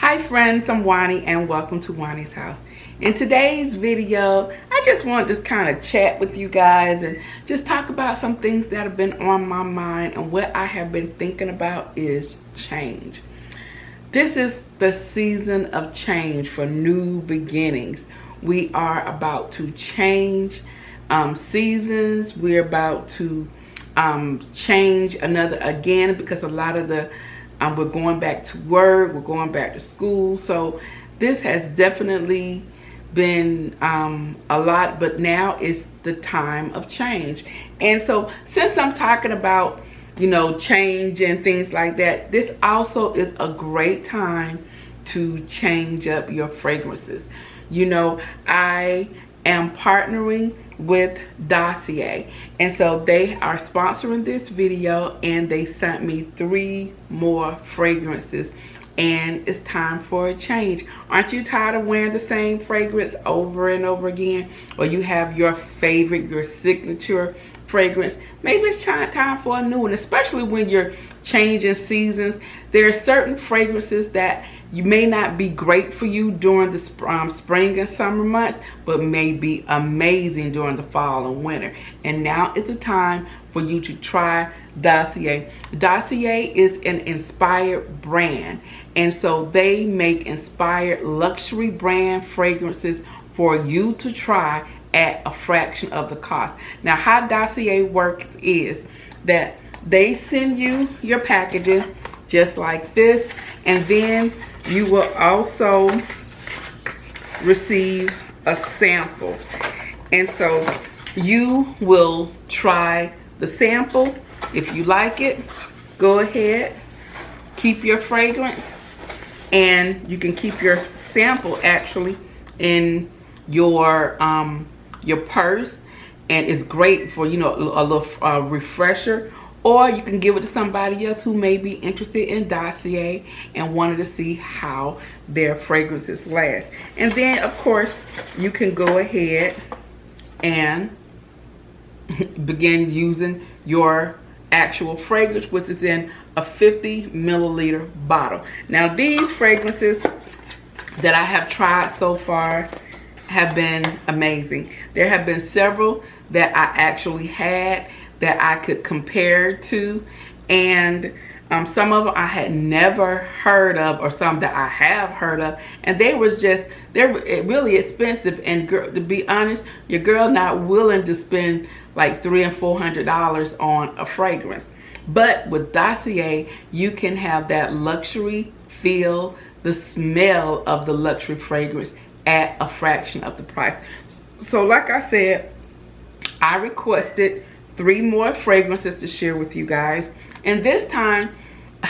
Hi friends, I'm Juani and welcome to Juani's house. In today's video, I just wanted to kind of chat with you guys and just talk about some things that have been on my mind, and what I have been thinking about is change. This is the season of change for new beginnings. We are about to change seasons. We're about to change another again, because a lot of the we're going back to work, we're going back to school. So this has definitely been a lot, but now is the time of change. And so since I'm talking about, you know, change and things like that, this also is a great time to change up your fragrances. You know, I am partnering with Dossier, and so they are sponsoring this video, and they sent me 3 more fragrances, and it's time for a change. Aren't you tired of wearing the same fragrance over and over again? Or you have your favorite, your signature fragrance? Maybe it's time for a new one, especially when you're changing seasons. There are certain fragrances that you may not be great for you during the spring and summer months, but may be amazing during the fall and winter. And now is a time for you to try Dossier. Dossier is an inspired brand, and so they make inspired luxury brand fragrances for you to try at a fraction of the cost. Now, how Dossier works is that they send you your packaging just like this, and then you will also receive a sample. And so you will try the sample. If you like it, go ahead, keep your fragrance, and you can keep your sample actually in your purse, and it's great for, you know, a little refresher. Or you can give it to somebody else who may be interested in Dossier and wanted to see how their fragrances last. And then, of course, you can go ahead and begin using your actual fragrance, which is in a 50 milliliter bottle. Now, these fragrances that I have tried so far have been amazing. There have been several that I actually had that I could compare to, and some of them I had never heard of, or some that I have heard of, and they're really expensive. And girl, to be honest, your girl not willing to spend like $300 and $400 on a fragrance. But with Dossier, you can have that luxury feel, the smell of the luxury fragrance at a fraction of the price. So like I said, I requested 3 more fragrances to share with you guys, and this time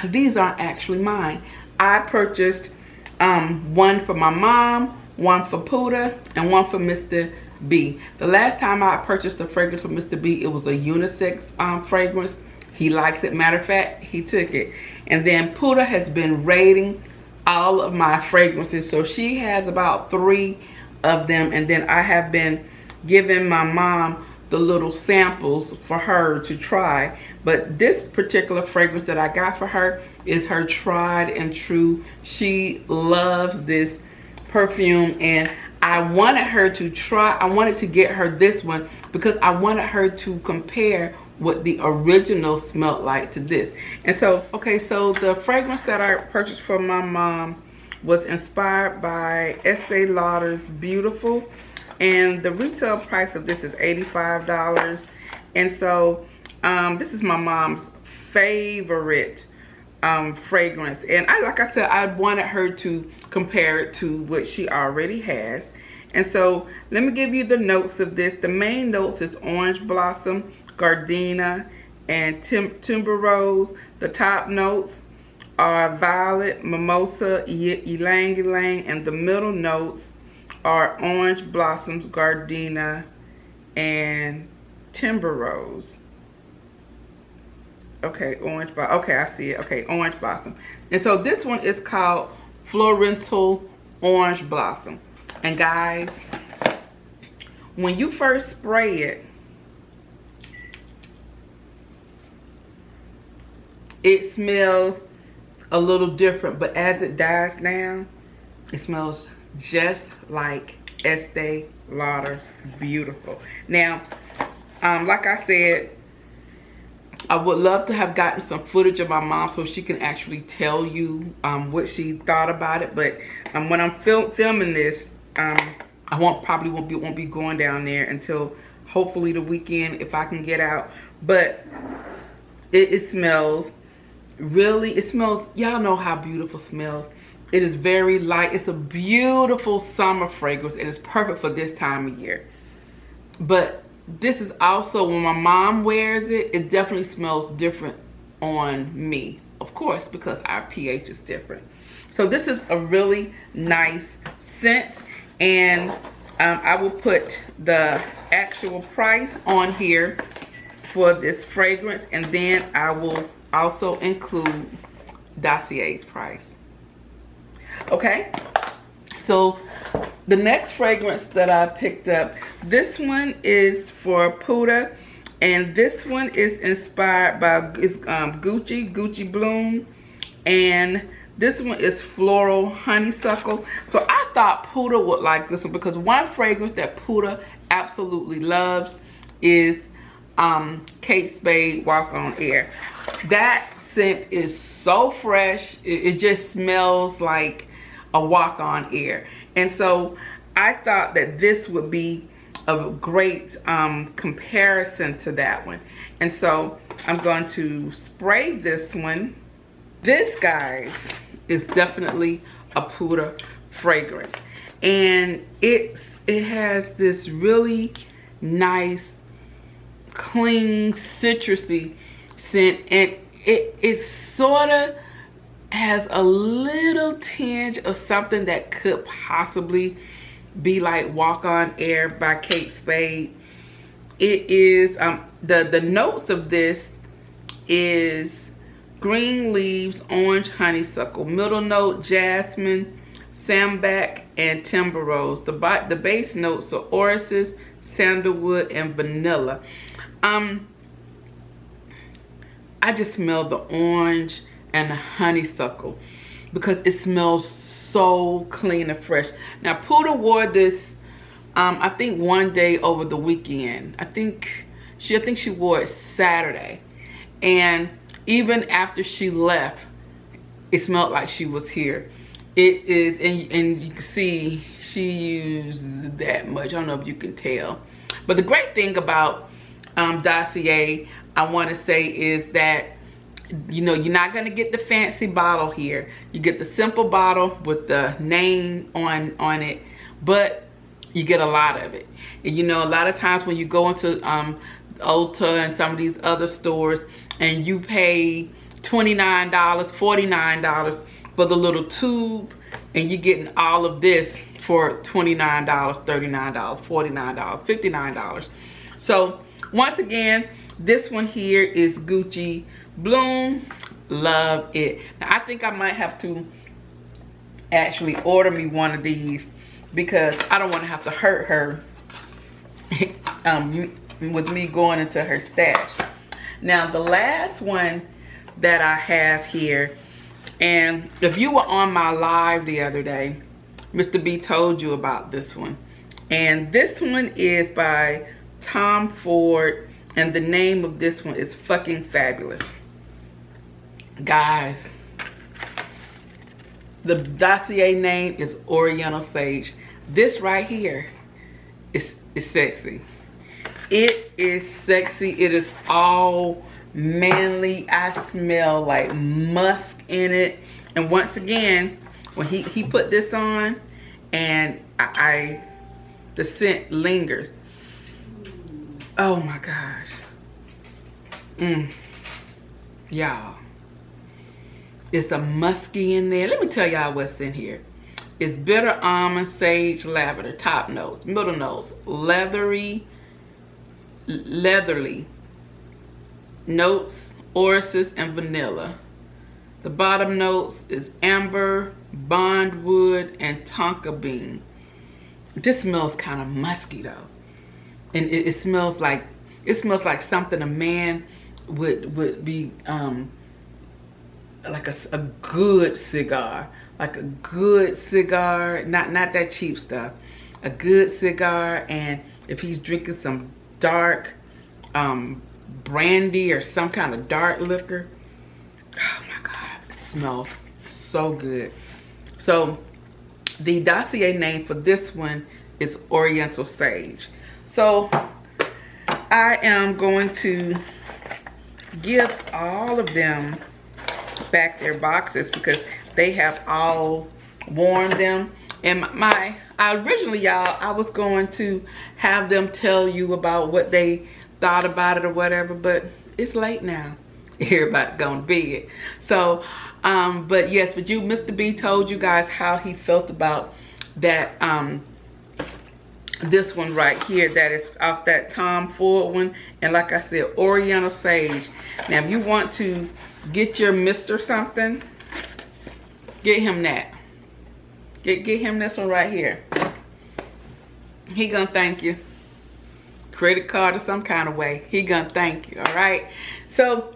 these aren't actually mine. I purchased one for my mom, one for Puda, and one for Mr. B. The last time I purchased a fragrance for Mr. B, it was a unisex fragrance. He likes it. Matter of fact, he took it. And then Puda has been rating all of my fragrances, so she has about 3 of them, and then I have been giving my mom the little samples for her to try. But this particular fragrance that I got for her is her tried and true. She loves this perfume, and I wanted her to try. I wanted to get her this one because I wanted her to compare what the original smelled like to this. And so, okay, so the fragrance that I purchased for my mom was inspired by Estee Lauder's Beautiful, and the retail price of this is $85. And so this is my mom's favorite fragrance, and like I said, I wanted her to compare it to what she already has. And so let me give you the notes of this. The main notes is orange blossom, gardenia, and tuberose. The top notes are violet, mimosa, ylang ylang, and the middle notes are orange blossoms, gardenia, and tuberose. Okay, okay, I see it. Okay, orange blossom. And so this one is called Florental Orange Blossom. And guys, when you first spray it, it smells a little different, but as it dies down, it smells just like Estee Lauder's Beautiful. Now, like I said, I would love to have gotten some footage of my mom so she can actually tell you what she thought about it. But when I'm filming this, I probably won't be going down there until hopefully the weekend if I can get out. But it smells really, it smells, y'all know how beautiful smells. It is very light. It's a beautiful summer fragrance and it's perfect for this time of year. But this is also, when my mom wears it, it definitely smells different on me. Of course, because our pH is different. So this is a really nice scent. And I will put the actual price on here for this fragrance. And then I will also include Dossier's price. Okay, so the next fragrance that I picked up, this one is for Puda, and this one is inspired by Gucci Bloom, and this one is Floral Honeysuckle. So I thought Puda would like this one because one fragrance that Puda absolutely loves is Kate Spade Walk on Air. That scent is so fresh. It just smells like a walk on air. And so I thought that this would be a great comparison to that one. And so I'm going to spray this one. This, guys, is definitely a Puda fragrance. And it has this really nice, clean, citrusy scent. And it sort of has a little tinge of something that could possibly be like Walk on Air by Kate Spade. It is the notes of this is green leaves, orange honeysuckle, middle note jasmine, sambac, and timber rose. The base notes are orris, sandalwood, and vanilla. I just smell the orange and the honeysuckle because it smells so clean and fresh. Now Puda wore this I think one day over the weekend. I think she wore it Saturday, and even after she left, it smelled like she was here. It is, and you can see she used that much. I don't know if you can tell, but the great thing about Dossier, I want to say, is that, you know, you're not going to get the fancy bottle here. You get the simple bottle with the name on it, but you get a lot of it. And you know, a lot of times when you go into Ulta and some of these other stores and you pay $29, $49 for the little tube, and you're getting all of this for $29, $39, $49, $59. So once again, this one here is Gucci Bloom. Love it. Now I think I might have to actually order me one of these because I don't want to have to hurt her with me going into her stash. Now the last one that I have here, and if you were on my live the other day, Mr. B told you about this one. And this one is by Tom Ford, and the name of this one is Fucking Fabulous. Guys, the Dossier name is Oriental Sage. This right here is sexy. It is sexy. It is all manly. I smell like musk in it. And once again, when he put this on, and the scent lingers. Oh my gosh. Y'all, it's a musky in there. Let me tell y'all what's in here. It's bitter almond, sage, lavender. Top notes, middle notes, leathery notes, orris, and vanilla. The bottom notes is amber, bondwood, and tonka bean. This smells kind of musky though, and it smells like something a man would be like a good cigar, like a good cigar, not that cheap stuff, a good cigar. And if he's drinking some dark brandy or some kind of dark liquor, oh my God, it smells so good. So the Dossier name for this one is Oriental Sage. So I am going to give all of them back their boxes because they have all worn them. And originally, y'all, I was going to have them tell you about what they thought about it or whatever, but it's late now. Everybody gonna be it. So but yes, but Mr. B told you guys how he felt about that this one right here, that is off that Tom Ford one. And like I said, Oriental Sage. Now if you want to get your Mr. something, get him that. Get him this one right here. He gonna thank you. Credit card or some kind of way, he gonna thank you. All right, so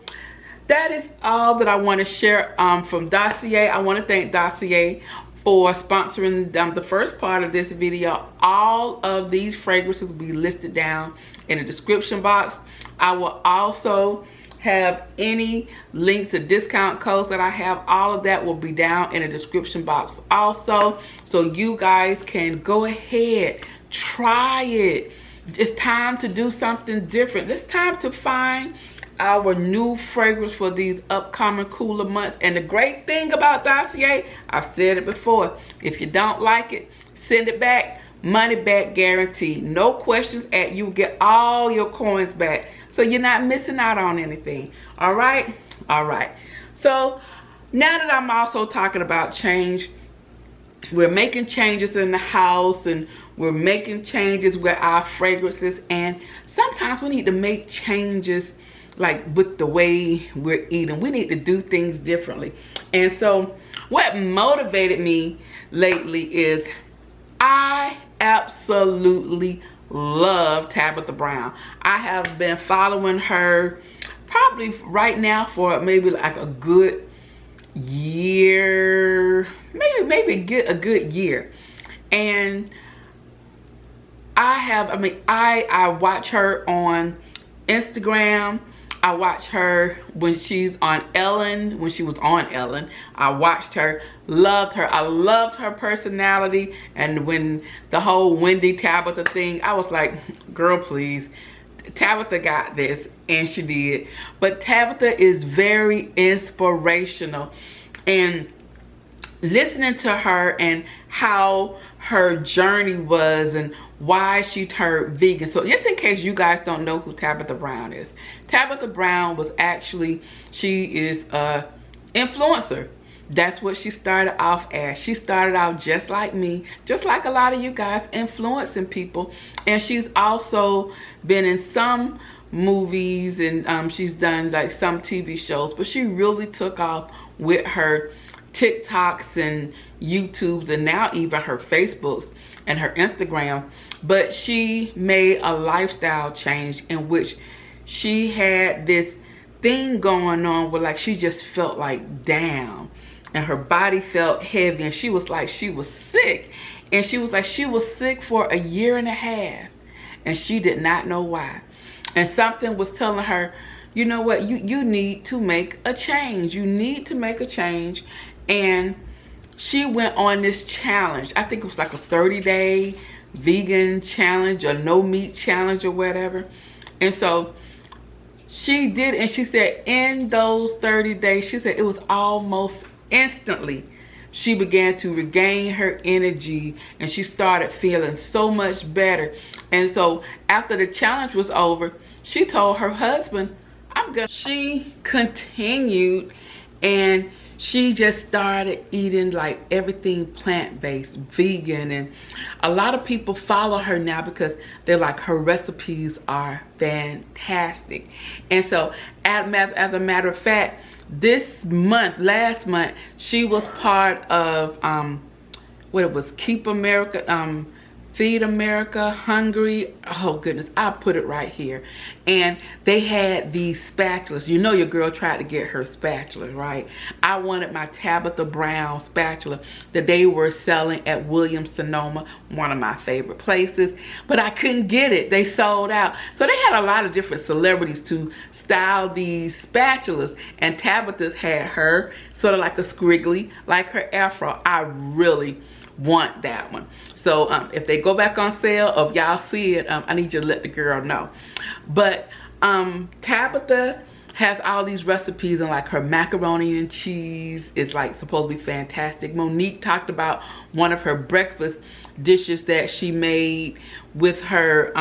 that is all that I want to share from Dossier. I want to thank Dossier for sponsoring the first part of this video. All of these fragrances will be listed down in the description box. I will also have any links or discount codes that I have. All of that will be down in the description box also, so you guys can go ahead, try it. It's time to do something different. It's time to find our new fragrance for these upcoming cooler months. And the great thing about Dossier, I've said it before, if you don't like it, send it back. Money back guarantee. No questions asked. You get all your coins back, so you're not missing out on anything. All right, all right. So now that I'm also talking about change, we're making changes in the house, and we're making changes with our fragrances, and sometimes we need to make changes like with the way we're eating. We need to do things differently. And so what motivated me lately is I absolutely love Tabitha Brown. I have been following her probably right now for maybe like a good year, maybe a good year. And I watch her on Instagram. I watch her when she's on Ellen, when she was on Ellen. I watched her, loved her. I loved her personality. And when the whole Wendy Tabitha thing, I was like, girl, please. Tabitha got this, and she did. But Tabitha is very inspirational. And listening to her and how her journey was and why she turned vegan. So just in case you guys don't know who Tabitha Brown is, Tabitha Brown was actually, she is a influencer. That's what she started off as. She started out just like me, just like a lot of you guys, influencing people. And she's also been in some movies, and she's done like some TV shows, but she really took off with her TikToks and YouTubes, and now even her Facebooks and her Instagram. But she made a lifestyle change in which she had this thing going on where like she just felt like down, and her body felt heavy, and she was like she was sick. And she was like she was sick for a year and a half, and she did not know why. And something was telling her, you know what, you need to make a change. You need to make a change. And she went on this challenge. I think it was like a 30-day vegan challenge or no meat challenge or whatever. And so she did, and she said in those 30 days, she said it was almost instantly she began to regain her energy, and she started feeling so much better. And so after the challenge was over, she told her husband, she continued, and she just started eating like everything plant-based, vegan. And a lot of people follow her now because they're like, her recipes are fantastic. And so as a matter of fact, last month, she was part of what it was, Keep America, Feed America, Hungry. Oh goodness, I'll put it right here. And they had these spatulas. You know your girl tried to get her spatula, right? I wanted my Tabitha Brown spatula that they were selling at Williams-Sonoma, one of my favorite places, but I couldn't get it. They sold out. So they had a lot of different celebrities to style these spatulas, and Tabitha's had her sort of like a squiggly, like her afro. I really want that one. So if they go back on sale, or if y'all see it, I need you to let the girl know. But Tabitha has all these recipes, and like her macaroni and cheese is like supposed to be fantastic. Monique talked about one of her breakfast dishes that she made with her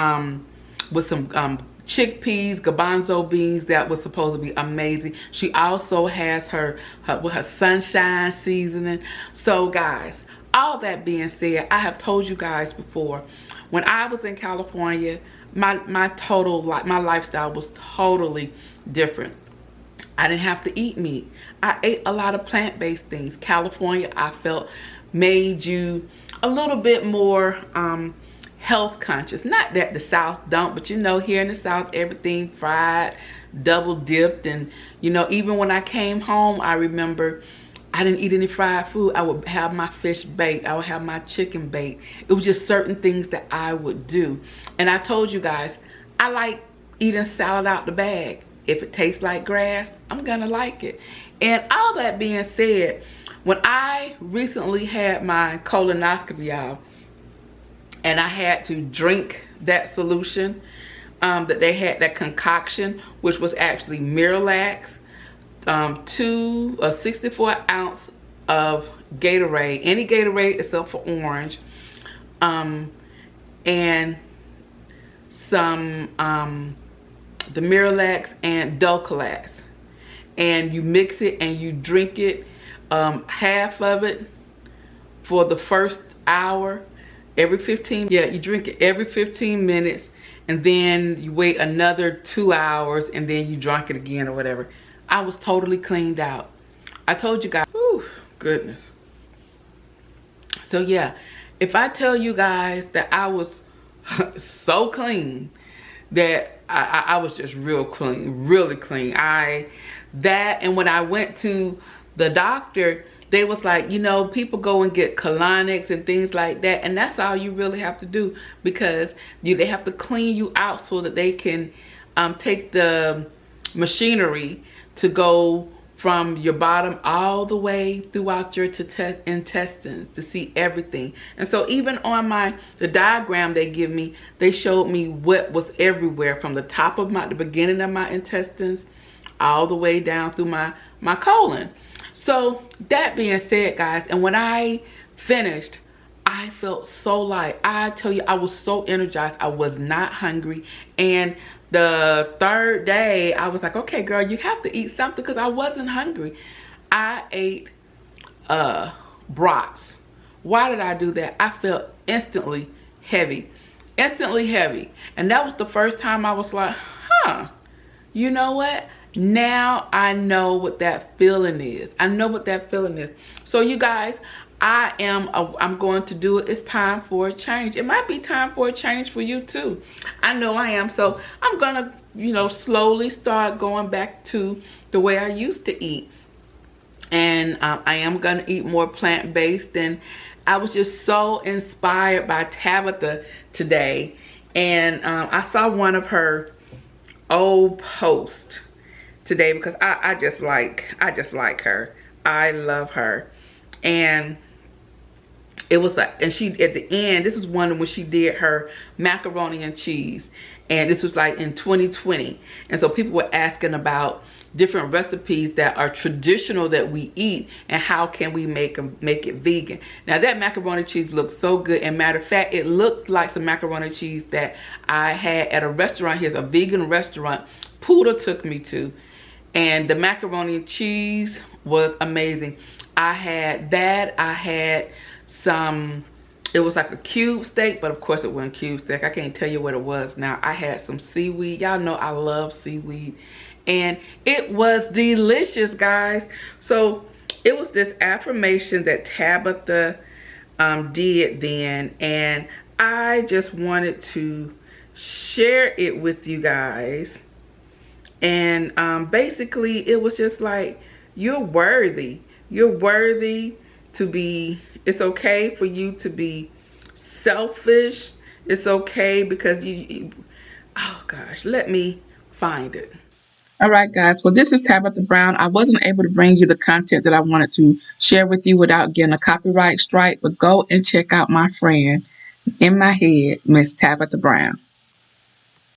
with some chickpeas, garbanzo beans, that was supposed to be amazing. She also has her with her sunshine seasoning. So guys, all that being said, I have told you guys before, when I was in California, my lifestyle was totally different. I didn't have to eat meat. I ate a lot of plant-based things. California, I felt, made you a little bit more health conscious. Not that the South don't, but you know, here in the South, everything fried, double dipped. And you know, even when I came home, I remember I didn't eat any fried food. I would have my fish baked. I would have my chicken baked. It was just certain things that I would do. And I told you guys, I like eating salad out the bag. If it tastes like grass, I'm gonna like it. And all that being said, when I recently had my colonoscopy out, and I had to drink that solution that they had, that concoction, which was actually Miralax, 64 ounce of Gatorade, any Gatorade except for orange, and some the Miralax and Dulcolax, and you mix it and you drink it, half of it for the first hour every 15, yeah, you drink it every 15 minutes, and then you wait another 2 hours, and then you drink it again or whatever. I was totally cleaned out. I told you guys, whew, goodness. So yeah, if I tell you guys that I was so clean, that I was just real clean, really clean. And when I went to the doctor, they was like, you know, people go and get colonics and things like that, and that's all you really have to do, because they have to clean you out so that they can take the machinery to go from your bottom all the way throughout your intestines to see everything. And so even on the diagram they give me, they showed me what was everywhere, from the top of the beginning of my intestines all the way down through my colon. So that being said, guys, and when I finished, I felt so light. I tell you, I was so energized. I was not hungry. And the third day, I was like, okay, girl, you have to eat something, because I wasn't hungry. I ate brats. Why did I do that? I felt instantly heavy. Instantly heavy. And that was the first time I was like, huh, you know what? Now I know what that feeling is. I know what that feeling is. So you guys, I'm going to do it. It's time for a change. It might be time for a change for you too. I know I am. So I'm gonna, you know, slowly start going back to the way I used to eat. And I am gonna eat more plant-based. And I was just so inspired by Tabitha today. And I saw one of her old posts today, because I just like her. I love her. And it was like, and she, at the end, this is one when she did her macaroni and cheese, and this was like in 2020. And so people were asking about different recipes that are traditional that we eat, and how can we make it vegan. Now that macaroni cheese looks so good, and matter of fact, it looks like some macaroni cheese that I had at a restaurant. Here's a vegan restaurant Poodle took me to, and the macaroni and cheese was amazing. I had that. I had some, it was like a cube steak, but of course it wasn't cube steak. I can't tell you what it was now. I had some seaweed. Y'all know I love seaweed. And it was delicious, guys. So it was this affirmation that Tabitha did then. And I just wanted to share it with you guys. And basically, it was just like, you're worthy. You're worthy to be, it's okay for you to be selfish. It's okay because oh gosh, let me find it. All right, guys. Well, this is Tabitha Brown. I wasn't able to bring you the content that I wanted to share with you without getting a copyright strike, but go and check out my friend in my head, Miss Tabitha Brown.